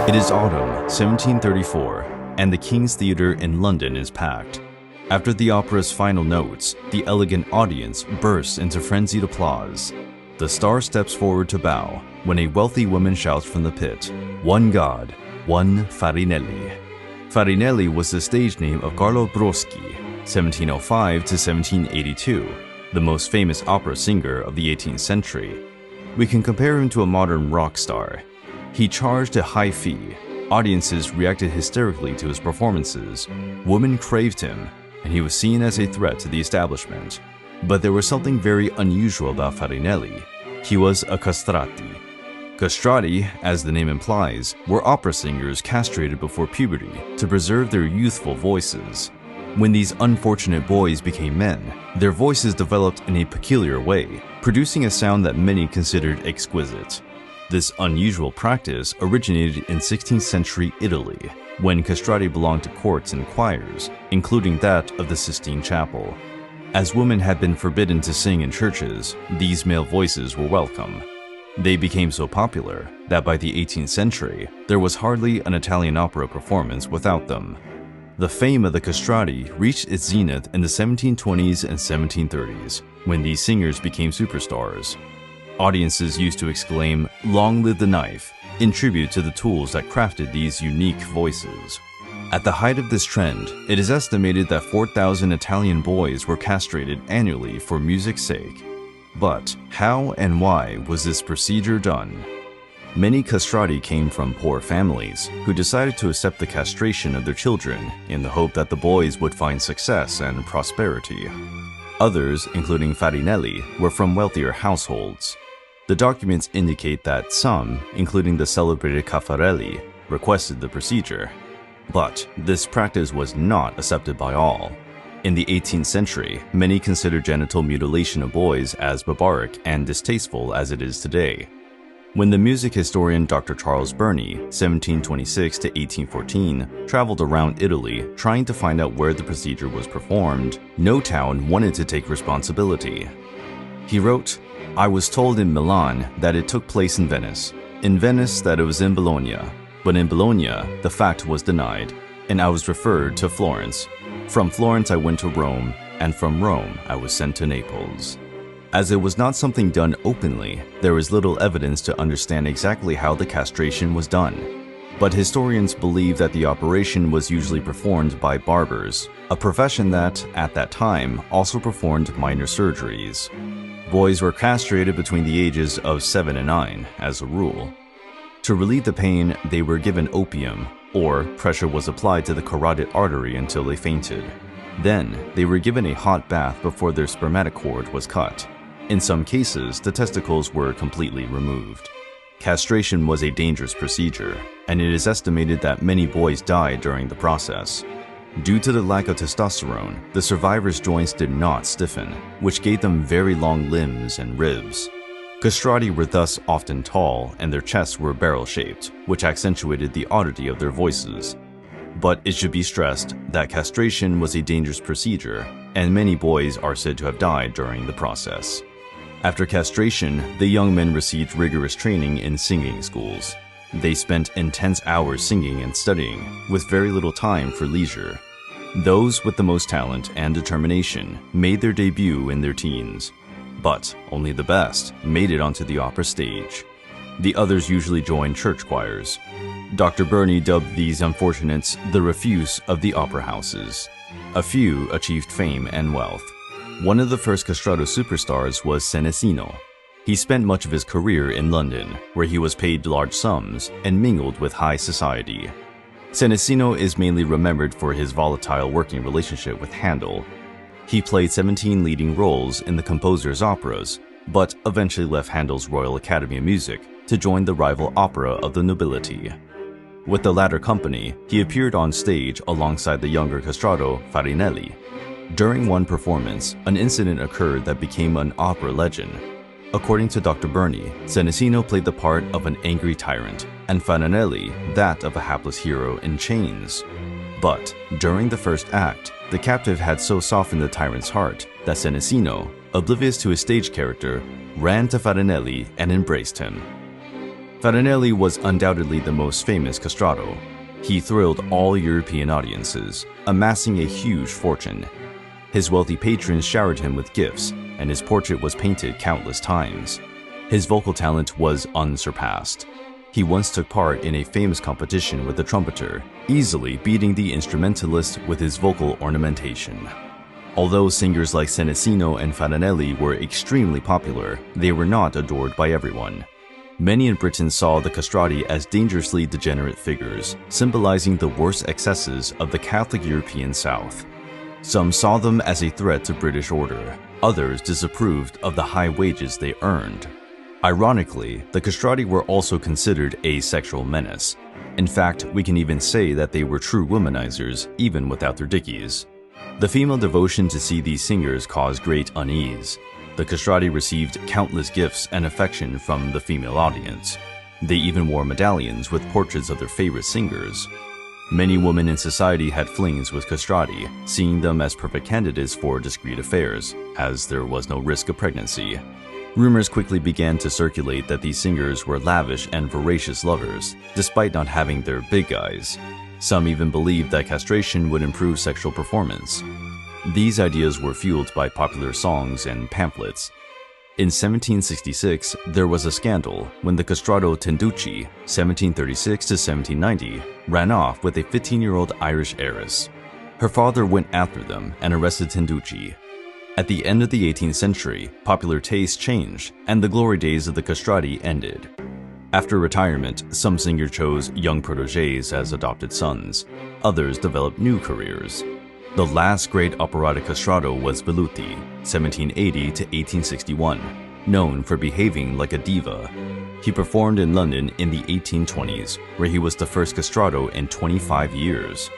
It is autumn 1734, and the King's Theatre in London is packed. After the opera's final notes, the elegant audience bursts into frenzied applause. The star steps forward to bow, when a wealthy woman shouts from the pit, "One God, one Farinelli." Farinelli was the stage name of Carlo Broschi, 1705 to 1782, the most famous opera singer of the 18th century. We can compare him to a modern rock star. He charged a high fee. Audiences reacted hysterically to his performances. Women craved him, and he was seen as a threat to the establishment. But there was something very unusual about Farinelli. He was a castrati. Castrati, as the name implies, were opera singers castrated before puberty to preserve their youthful voices. When these unfortunate boys became men, their voices developed in a peculiar way, producing a sound that many considered exquisite. This unusual practice originated in 16th century Italy, when castrati belonged to courts and choirs, including that of the Sistine Chapel. As women had been forbidden to sing in churches, these male voices were welcome. They became so popular that by the 18th century, there was hardly an Italian opera performance without them. The fame of the castrati reached its zenith in the 1720s and 1730s, when these singers became superstars. Audiences used to exclaim, "Long live the knife," in tribute to the tools that crafted these unique voices. At the height of this trend, it is estimated that 4,000 Italian boys were castrated annually for music's sake. But how and why was this procedure done? Many castrati came from poor families who decided to accept the castration of their children in the hope that the boys would find success and prosperity. Others, including Farinelli, were from wealthier households. The documents indicate that some, including the celebrated Caffarelli, requested the procedure. But this practice was not accepted by all. In the 18th century, many considered genital mutilation of boys as barbaric and distasteful as it is today. When the music historian Dr. Charles Burney, 1726 to 1814, traveled around Italy trying to find out where the procedure was performed, no town wanted to take responsibility. He wrote, "I was told in Milan that it took place in Venice that it was in Bologna, but in Bologna the fact was denied, and I was referred to Florence. From Florence I went to Rome, and from Rome I was sent to Naples." As it was not something done openly, there is little evidence to understand exactly how the castration was done. But historians believe that the operation was usually performed by barbers, a profession that, at that time, also performed minor surgeries. Boys were castrated between the ages of 7 and 9, as a rule. To relieve the pain, they were given opium, or pressure was applied to the carotid artery until they fainted. Then, they were given a hot bath before their spermatocord was cut. In some cases, the testicles were completely removed. Castration was a dangerous procedure, and it is estimated that many boys died during the process. Due to the lack of testosterone, the survivors' joints did not stiffen, which gave them very long limbs and ribs. Castrati were thus often tall, and their chests were barrel-shaped, which accentuated the oddity of their voices. But it should be stressed that castration was a dangerous procedure, and many boys are said to have died during the process. After castration, the young men received rigorous training in singing schools. They spent intense hours singing and studying, with very little time for leisure. Those with the most talent and determination made their debut in their teens. But only the best made it onto the opera stage. The others usually joined church choirs. Dr. Burney dubbed these unfortunates the refuse of the opera houses. A few achieved fame and wealth. One of the first castrato superstars was Senesino. He spent much of his career in London, where he was paid large sums and mingled with high society. Senesino is mainly remembered for his volatile working relationship with Handel. He played 17 leading roles in the composer's operas, but eventually left Handel's Royal Academy of Music to join the rival opera of the nobility. With the latter company, he appeared on stage alongside the younger castrato Farinelli. During one performance, an incident occurred that became an opera legend. According to Dr. Burney, Senesino played the part of an angry tyrant, and Farinelli that of a hapless hero in chains. But during the first act, the captive had so softened the tyrant's heart that Senesino, oblivious to his stage character, ran to Farinelli and embraced him. Farinelli was undoubtedly the most famous castrato. He thrilled all European audiences, amassing a huge fortune. His wealthy patrons showered him with gifts, and his portrait was painted countless times. His vocal talent was unsurpassed. He once took part in a famous competition with a trumpeter, easily beating the instrumentalist with his vocal ornamentation. Although singers like Senesino and Farinelli were extremely popular, they were not adored by everyone. Many in Britain saw the castrati as dangerously degenerate figures, symbolizing the worst excesses of the Catholic European South. Some saw them as a threat to British order. Others disapproved of the high wages they earned. Ironically, the castrati were also considered a sexual menace. In fact, we can even say that they were true womanizers, even without their dickies. The female devotion to see these singers caused great unease. The castrati received countless gifts and affection from the female audience. They even wore medallions with portraits of their favorite singers. Many women in society had flings with castrati, seeing them as perfect candidates for discreet affairs, as there was no risk of pregnancy. Rumors quickly began to circulate that these singers were lavish and voracious lovers, despite not having their big guys. Some even believed that castration would improve sexual performance. These ideas were fueled by popular songs and pamphlets. In 1766, there was a scandal when the castrato Tenducci, 1736 to 1790, ran off with a 15-year-old Irish heiress. Her father went after them and arrested Tenducci. At the end of the 18th century, popular taste changed, and the glory days of the castrati ended. After retirement, some singers chose young protégés as adopted sons. Others developed new careers. The last great operatic castrato was Velluti, 1780 to 1861, known for behaving like a diva. He performed in London in the 1820s, where he was the first castrato in 25 years.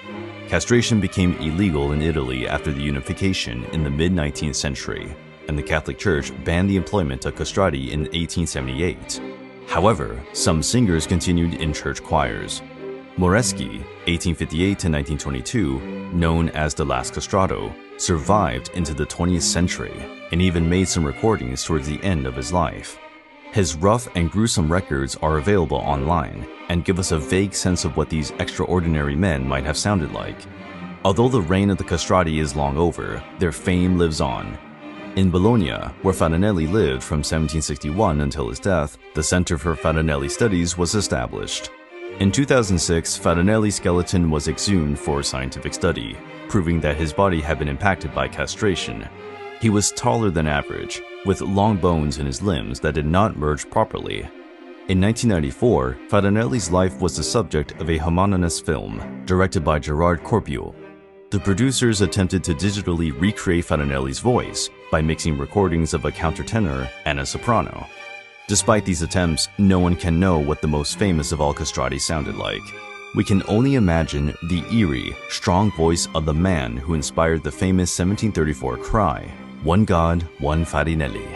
Castration became illegal in Italy after the unification in the mid-19th century, and the Catholic Church banned the employment of castrati in 1878. However, some singers continued in church choirs. Moreschi, 1858 to 1922, known as the last castrato, survived into the 20th century and even made some recordings towards the end of his life. His rough and gruesome records are available online and give us a vague sense of what these extraordinary men might have sounded like. Although the reign of the castrati is long over, their fame lives on. In Bologna, where Farinelli lived from 1761 until his death, the Center for Farinelli Studies was established. In 2006, Farinelli's skeleton was exhumed for scientific study, proving that his body had been impacted by castration. He was taller than average, with long bones in his limbs that did not merge properly. In 1994, Farinelli's life was the subject of a homonymous film, directed by Gerard Corbiot. The producers attempted to digitally recreate Farinelli's voice by mixing recordings of a countertenor and a soprano. Despite these attempts, no one can know what the most famous of all castrati sounded like. We can only imagine the eerie, strong voice of the man who inspired the famous 1734 cry, "One God, one Farinelli."